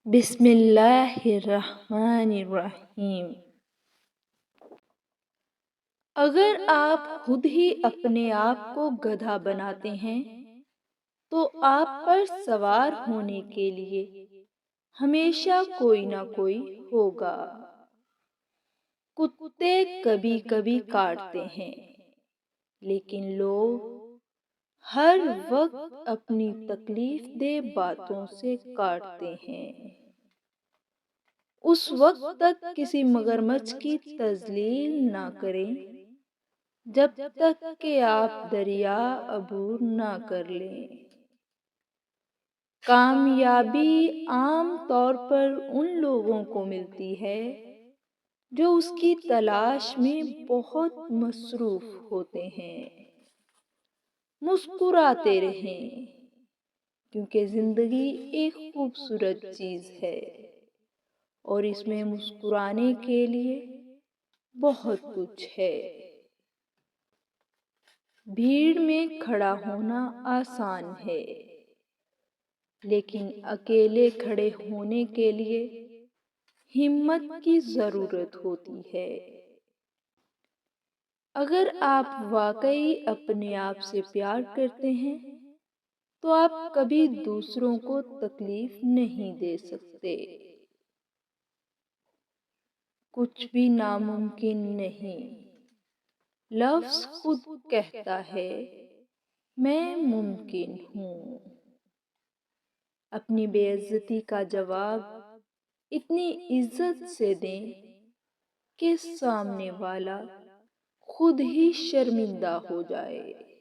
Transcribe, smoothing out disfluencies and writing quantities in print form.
بسم اللہ الرحمن الرحیم۔ اگر آپ خود ہی اپنے آپ کو گدھا بناتے ہیں تو آپ پر سوار ہونے کے لیے ہمیشہ کوئی نہ کوئی ہوگا۔ کتے کبھی کبھی کاٹتے ہیں لیکن لوگ ہر وقت اپنی تکلیف دہ باتوں سے کاٹتے ہیں۔ اس وقت تک کسی مگرمچھ کی تذلیل نہ کریں جب تک کہ آپ دریا عبور نہ کر لیں۔ کامیابی عام طور پر ان لوگوں کو ملتی ہے جو اس کی تلاش میں بہت مصروف ہوتے ہیں۔ مسکراتے رہیں کیونکہ زندگی ایک خوبصورت چیز ہے اور اس میں مسکرانے کے لیے بہت کچھ ہے۔ بھیڑ میں کھڑا ہونا آسان ہے لیکن اکیلے کھڑے ہونے کے لیے ہمت کی ضرورت ہوتی ہے۔ اگر آپ واقعی اپنے آپ سے پیار کرتے ہیں تو آپ کبھی دوسروں کو تکلیف نہیں دے سکتے۔ کچھ بھی ناممکن نہیں۔ لفظ خود کہتا ہے میں ممکن ہوں۔ اپنی بے عزتی کا جواب اتنی عزت سے دیں کہ سامنے والا خود ہی شرمندہ ہو جائے۔